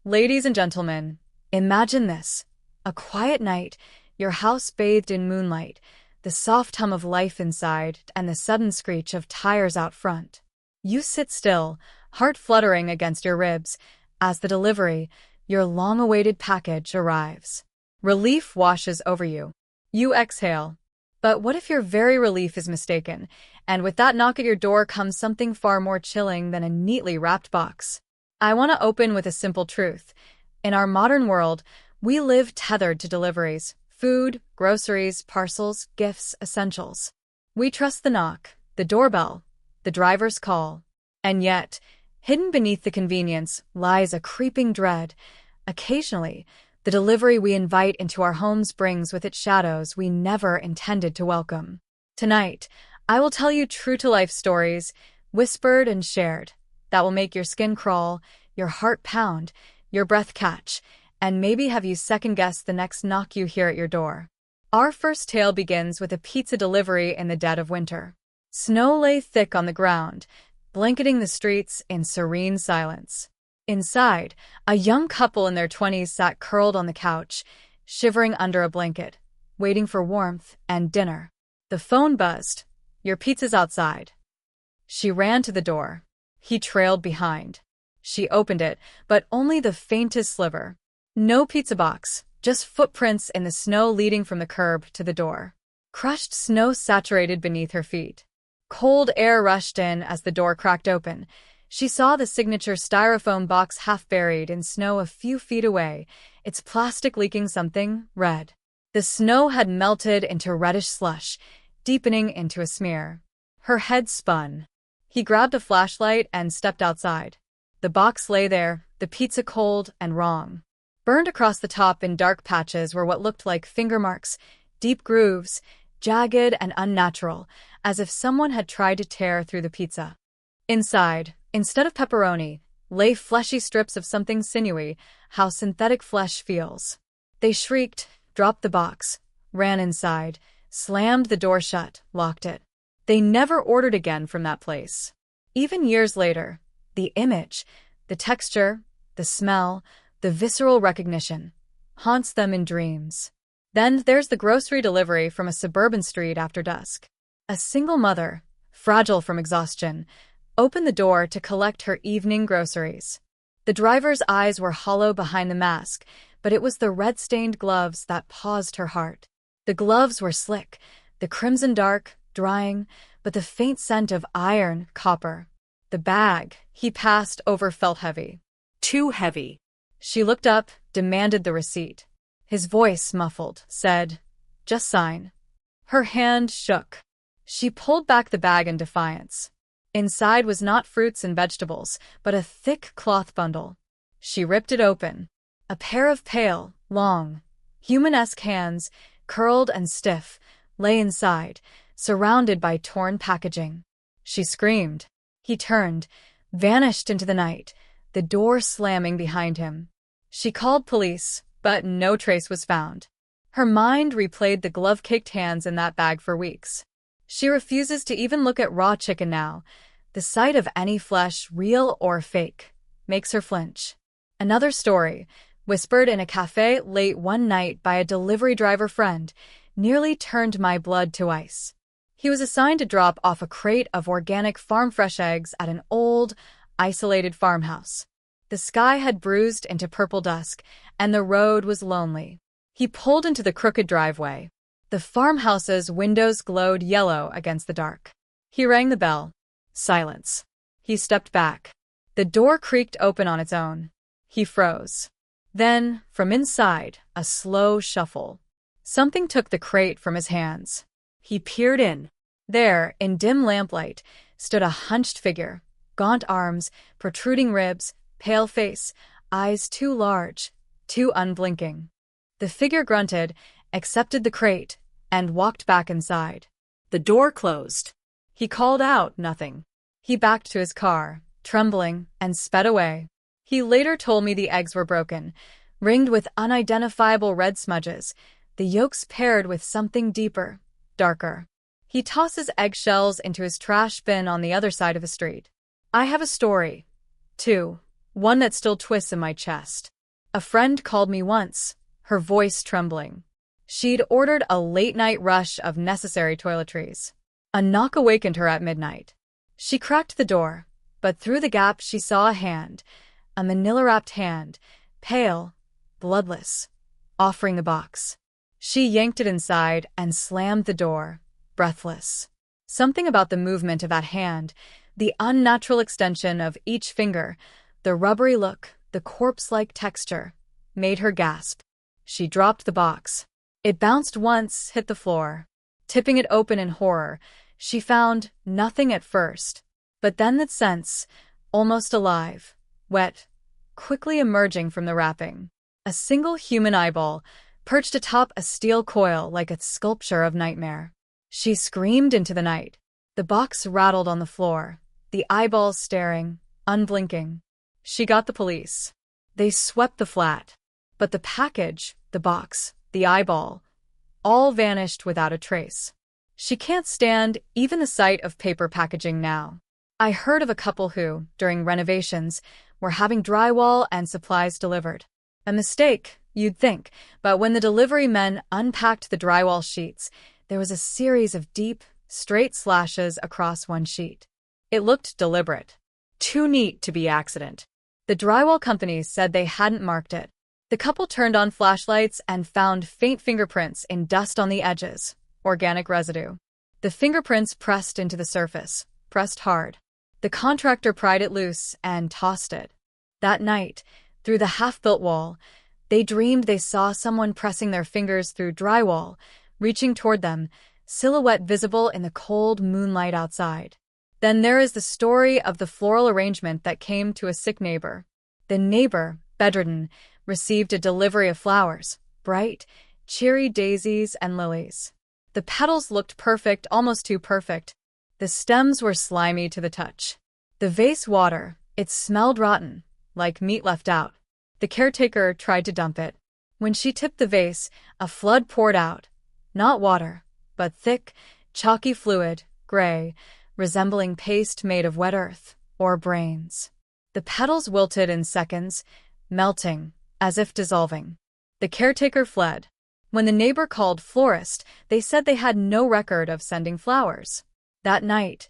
Ladies and gentlemen, imagine this. A quiet night, your house bathed in moonlight, the soft hum of life inside, and the sudden screech of tires out front. You sit still, heart fluttering against your ribs, as the delivery, your long-awaited package, arrives. Relief washes over you. You exhale. But what if your very relief is mistaken, and with that knock at your door comes something far more chilling than a neatly wrapped box? I want to open with a simple truth. In our modern world, we live tethered to deliveries: food, groceries, parcels, gifts, essentials. We trust the knock, the doorbell, the driver's call. And yet, hidden beneath the convenience lies a creeping dread. Occasionally, the delivery we invite into our homes brings with it shadows we never intended to welcome. Tonight, I will tell you true-to-life stories, whispered and shared, that will make your skin crawl, your heart pound, your breath catch, and maybe have you second-guess the next knock you hear at your door. Our first tale begins with a pizza delivery in the dead of winter. Snow lay thick on the ground, blanketing the streets in serene silence. Inside, a young couple in their 20s sat curled on the couch, shivering under a blanket, waiting for warmth and dinner. The phone buzzed. "Your pizza's outside." She ran to the door. He trailed behind. She opened it, but only the faintest sliver. No pizza box, just footprints in the snow leading from the curb to the door. Crushed snow saturated beneath her feet. Cold air rushed in as the door cracked open. She saw the signature styrofoam box half buried in snow a few feet away, its plastic leaking something red. The snow had melted into reddish slush, deepening into a smear. Her head spun. He grabbed a flashlight and stepped outside. The box lay there, the pizza cold and wrong. Burned across the top in dark patches were what looked like finger marks, deep grooves, jagged and unnatural, as if someone had tried to tear through the pizza. Inside, instead of pepperoni, lay fleshy strips of something sinewy, how synthetic flesh feels. They shrieked, dropped the box, ran inside, slammed the door shut, locked it. They never ordered again from that place. Even years later, the image, the texture, the smell, the visceral recognition, haunts them in dreams. Then there's the grocery delivery from a suburban street after dusk. A single mother, fragile from exhaustion, opened the door to collect her evening groceries. The driver's eyes were hollow behind the mask, but it was the red-stained gloves that paused her heart. The gloves were slick, the crimson dark, drying, but the faint scent of iron, copper. The bag he passed over felt heavy. Too heavy. She looked up, demanded the receipt. His voice, muffled, said, "Just sign." Her hand shook. She pulled back the bag in defiance. Inside was not fruits and vegetables, but a thick cloth bundle. She ripped it open. A pair of pale, long, human-esque hands, curled and stiff, lay inside, surrounded by torn packaging. She screamed. He turned, vanished into the night, the door slamming behind him. She called police, but no trace was found. Her mind replayed the glove-caked hands in that bag for weeks. She refuses to even look at raw chicken now. The sight of any flesh, real or fake, makes her flinch. Another story, whispered in a cafe late one night by a delivery driver friend, nearly turned my blood to ice. He was assigned to drop off a crate of organic farm-fresh eggs at an old, isolated farmhouse. The sky had bruised into purple dusk, and the road was lonely. He pulled into the crooked driveway. The farmhouse's windows glowed yellow against the dark. He rang the bell. Silence. He stepped back. The door creaked open on its own. He froze. Then, from inside, a slow shuffle. Something took the crate from his hands. He peered in. There, in dim lamplight, stood a hunched figure, gaunt arms, protruding ribs, pale face, eyes too large, too unblinking. The figure grunted, accepted the crate, and walked back inside. The door closed. He called out nothing. He backed to his car, trembling, and sped away. He later told me the eggs were broken, ringed with unidentifiable red smudges, the yolks paired with something deeper, darker. He tosses eggshells into his trash bin on the other side of the street. I have a story, too, one that still twists in my chest. A friend called me once, her voice trembling. She'd ordered a late-night rush of necessary toiletries. A knock awakened her at midnight. She cracked the door, but through the gap she saw a hand, a manila-wrapped hand, pale, bloodless, offering the box. She yanked it inside and slammed the door, breathless. Something about the movement of that hand, the unnatural extension of each finger, the rubbery look, the corpse-like texture, made her gasp. She dropped the box. It bounced once, hit the floor. Tipping it open in horror, she found nothing at first, but then that sense, almost alive, wet, quickly emerging from the wrapping. A single human eyeball, perched atop a steel coil like a sculpture of nightmare. She screamed into the night. The box rattled on the floor, the eyeballs staring, unblinking. She got the police. They swept the flat. But the package, the box, the eyeball, all vanished without a trace. She can't stand even the sight of paper packaging now. I heard of a couple who, during renovations, were having drywall and supplies delivered. A mistake, you'd think, but when the delivery men unpacked the drywall sheets, there was a series of deep, straight slashes across one sheet. It looked deliberate. Too neat to be accident. The drywall company said they hadn't marked it. The couple turned on flashlights and found faint fingerprints in dust on the edges, organic residue. The fingerprints pressed into the surface, pressed hard. The contractor pried it loose and tossed it. That night, through the half-built wall, they dreamed they saw someone pressing their fingers through drywall, reaching toward them, silhouette visible in the cold moonlight outside. Then there is the story of the floral arrangement that came to a sick neighbor. The neighbor, bedridden, received a delivery of flowers, bright, cheery daisies and lilies. The petals looked perfect, almost too perfect. The stems were slimy to the touch. The vase water, it smelled rotten, like meat left out. The caretaker tried to dump it. When she tipped the vase, a flood poured out. Not water, but thick, chalky fluid, gray, resembling paste made of wet earth or brains. The petals wilted in seconds, melting, as if dissolving. The caretaker fled. When the neighbor called florist, they said they had no record of sending flowers. That night,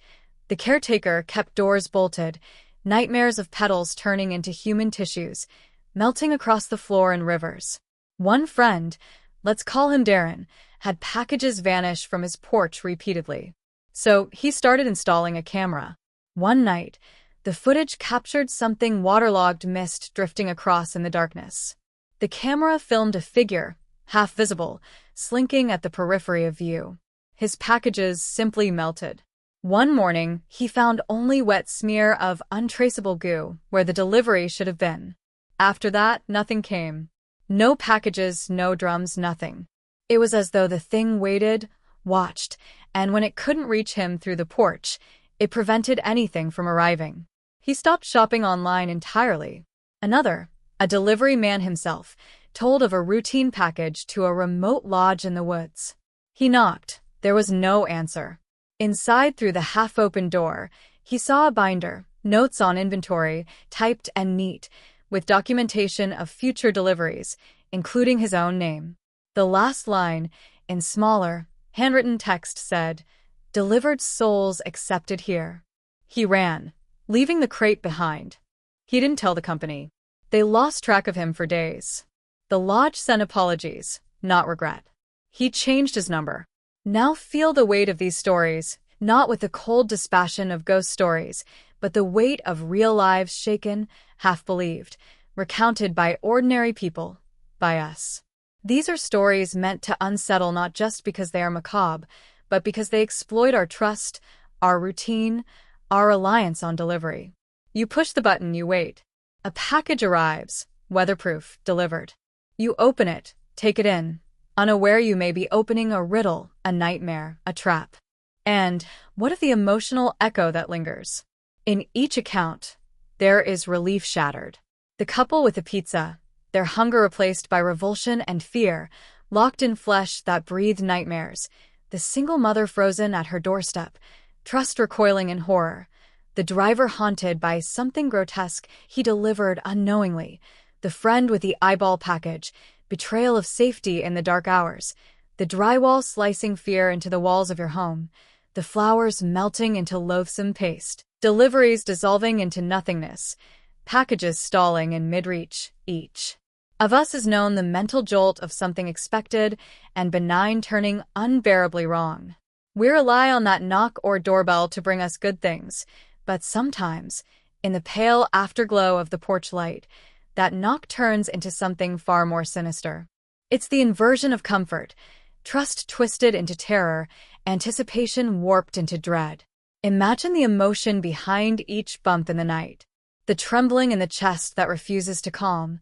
the caretaker kept doors bolted, nightmares of petals turning into human tissues, melting across the floor in rivers. One friend, let's call him Darren, had packages vanish from his porch repeatedly. So he started installing a camera. One night, the footage captured something waterlogged mist drifting across in the darkness. The camera filmed a figure, half visible, slinking at the periphery of view. His packages simply melted. One morning, he found only wet smear of untraceable goo where the delivery should have been. After that, nothing came. No packages, no drums, nothing. It was as though the thing waited, watched, and when it couldn't reach him through the porch, it prevented anything from arriving. He stopped shopping online entirely. Another, a delivery man himself, told of a routine package to a remote lodge in the woods. He knocked. There was no answer. Inside, through the half-open door, he saw a binder, notes on inventory, typed and neat, with documentation of future deliveries, including his own name. The last line, in smaller, handwritten text, said, "Delivered souls accepted here." He ran, leaving the crate behind. He didn't tell the company. They lost track of him for days. The lodge sent apologies, not regret. He changed his number. Now feel the weight of these stories, not with the cold dispassion of ghost stories, but the weight of real lives shaken, half-believed, recounted by ordinary people, by us. These are stories meant to unsettle not just because they are macabre, but because they exploit our trust, our routine, our reliance on delivery. You push the button, you wait. A package arrives, weatherproof, delivered. You open it, take it in, unaware you may be opening a riddle, a nightmare, a trap. And what of the emotional echo that lingers? In each account, there is relief shattered. The couple with the pizza, their hunger replaced by revulsion and fear, locked in flesh that breathed nightmares. The single mother frozen at her doorstep, trust recoiling in horror. The driver haunted by something grotesque he delivered unknowingly, the friend with the eyeball package, betrayal of safety in the dark hours, the drywall slicing fear into the walls of your home, the flowers melting into loathsome paste, deliveries dissolving into nothingness, packages stalling in mid-reach. Each of us has known the mental jolt of something expected and benign turning unbearably wrong. We rely on that knock or doorbell to bring us good things, but sometimes, in the pale afterglow of the porch light, that knock turns into something far more sinister. It's the inversion of comfort, trust twisted into terror, anticipation warped into dread. Imagine the emotion behind each bump in the night. The trembling in the chest that refuses to calm,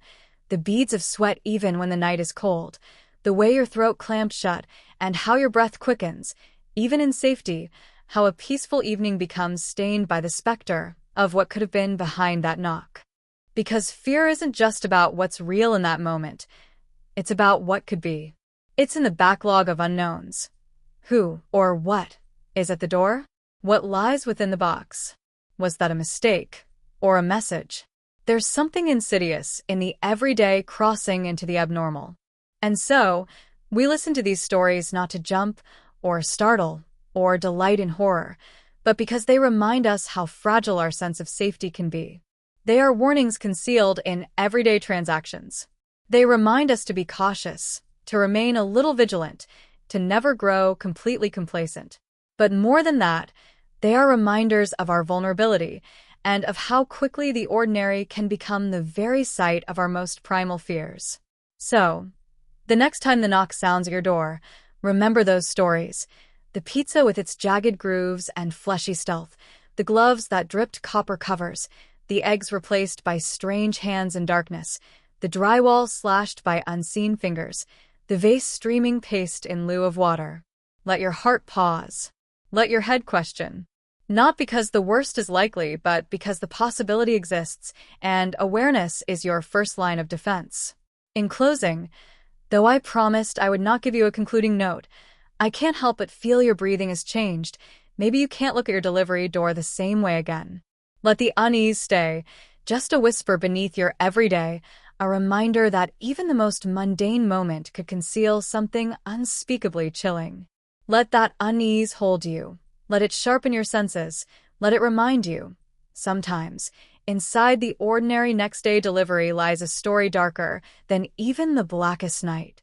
the beads of sweat even when the night is cold, the way your throat clamps shut, and how your breath quickens, even in safety, how a peaceful evening becomes stained by the specter of what could have been behind that knock. Because fear isn't just about what's real in that moment, it's about what could be. It's in the backlog of unknowns. Who, or what, is at the door? What lies within the box? Was that a mistake? Or a message? There's something insidious in the everyday crossing into the abnormal. And so, we listen to these stories not to jump, or startle, or delight in horror, but because they remind us how fragile our sense of safety can be. They are warnings concealed in everyday transactions. They remind us to be cautious, to remain a little vigilant, to never grow completely complacent. But more than that, they are reminders of our vulnerability and of how quickly the ordinary can become the very site of our most primal fears. So, the next time the knock sounds at your door, remember those stories. The pizza with its jagged grooves and fleshy stealth, the gloves that dripped copper covers, the eggs replaced by strange hands in darkness, the drywall slashed by unseen fingers, the vase streaming paste in lieu of water. Let your heart pause. Let your head question. Not because the worst is likely, but because the possibility exists, and awareness is your first line of defense. In closing, though I promised I would not give you a concluding note, I can't help but feel your breathing has changed. Maybe you can't look at your delivery door the same way again. Let the unease stay, just a whisper beneath your everyday, a reminder that even the most mundane moment could conceal something unspeakably chilling. Let that unease hold you. Let it sharpen your senses. Let it remind you. Sometimes, inside the ordinary next-day delivery lies a story darker than even the blackest night.